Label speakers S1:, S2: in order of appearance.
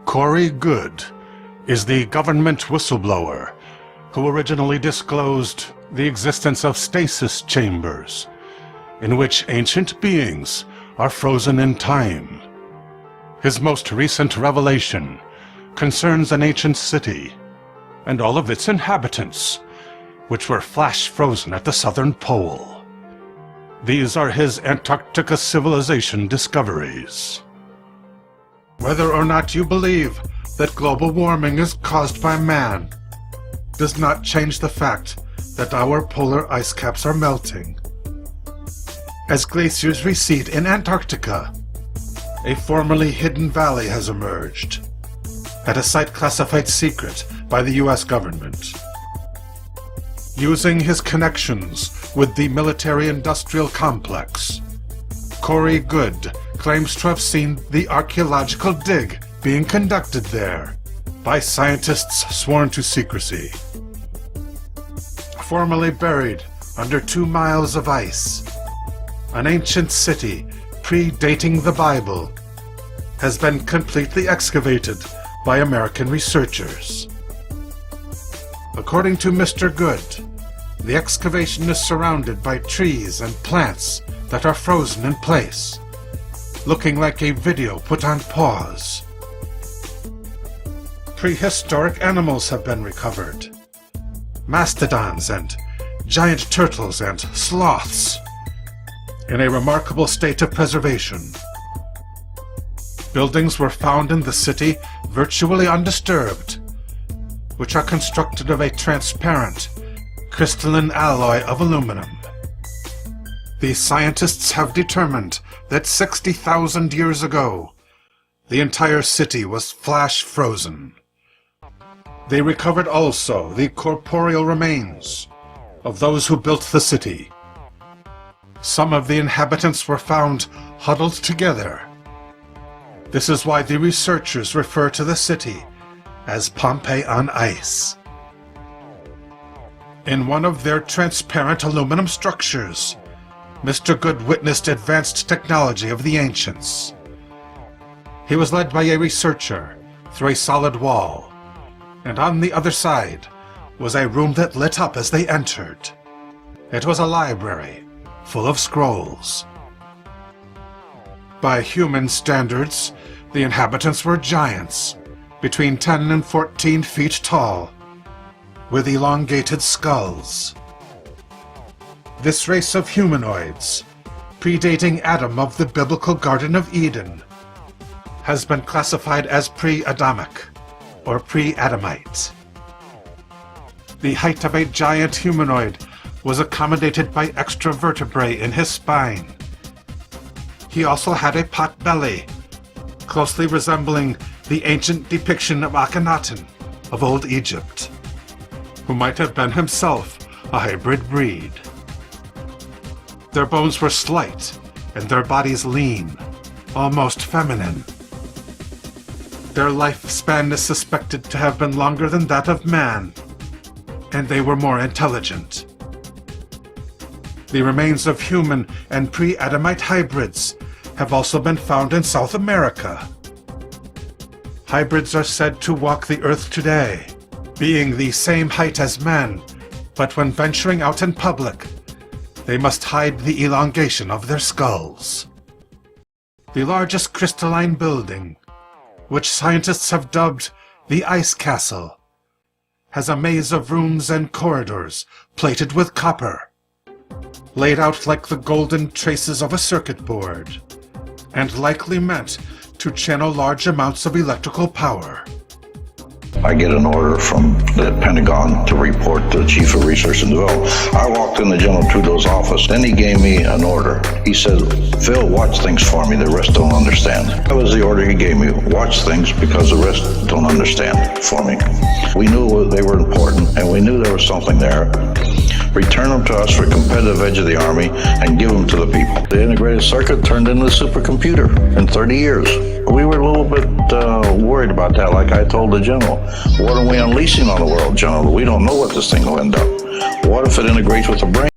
S1: Corey Good is the government whistleblower who originally disclosed the existence of stasis chambers, in which ancient beings are frozen in time. His most recent revelation concerns an ancient city and all of its inhabitants, which were flash frozen at the southern pole. These are his Antarctica civilization discoveries. Whether or not you believe that global warming is caused by man does not change the fact that our polar ice caps are melting. As glaciers recede in Antarctica, a formerly hidden valley has emerged at a site classified secret by the US government. Using his connections with the military-industrial complex, Corey Good claims to have seen the archaeological dig being conducted there by scientists sworn to secrecy. Formerly buried under 2 miles of ice, an ancient city predating the Bible has been completely excavated by American researchers. According to Mr. Good, the excavation is surrounded by trees and plants that are frozen in place, looking like a video put on pause. Prehistoric animals have been recovered. Mastodons and giant turtles and sloths in a remarkable state of preservation. Buildings were found in the city virtually undisturbed, which are constructed of a transparent, crystalline alloy of aluminum. The scientists have determined that 60,000 years ago, the entire city was flash frozen. They recovered also the corporeal remains of those who built the city. Some of the inhabitants were found huddled together. This is why the researchers refer to the city as Pompeii on ice. In one of their transparent aluminum structures, Mr. Good witnessed advanced technology of the ancients. He was led by a researcher through a solid wall, and on the other side was a room that lit up as they entered. It was a library full of scrolls. By human standards, the inhabitants were giants, between 10 and 14 feet tall, with elongated skulls. This race of humanoids, predating Adam of the biblical Garden of Eden, has been classified as pre-Adamic, or pre-Adamite. The height of a giant humanoid was accommodated by extra vertebrae in his spine. He also had a pot belly, closely resembling the ancient depiction of Akhenaten of Old Egypt, who might have been himself a hybrid breed. Their bones were slight and their bodies lean, almost feminine. Their lifespan is suspected to have been longer than that of man, and they were more intelligent. The remains of human and pre-Adamite hybrids have also been found in South America. Hybrids are said to walk the earth today, being the same height as men, but when venturing out in public, they must hide the elongation of their skulls. The largest crystalline building, which scientists have dubbed the Ice Castle, has a maze of rooms and corridors plated with copper, laid out like the golden traces of a circuit board, and likely meant to channel large amounts of electrical power.
S2: I get an order from the Pentagon to report to the Chief of Research and Development. I walked into General Trudeau's office, then he gave me an order. He said, Phil, watch things for me, the rest don't understand. That was the order he gave me, watch things because the rest don't understand for me. We knew they were important and we knew there was something there. Return them to us for competitive edge of the Army and give them to the people. The integrated circuit turned into a supercomputer in 30 years. We were a little bit worried about that, like I told the General. What are we unleashing on the world, General? We don't know what this thing will end up. What if it integrates with the brain?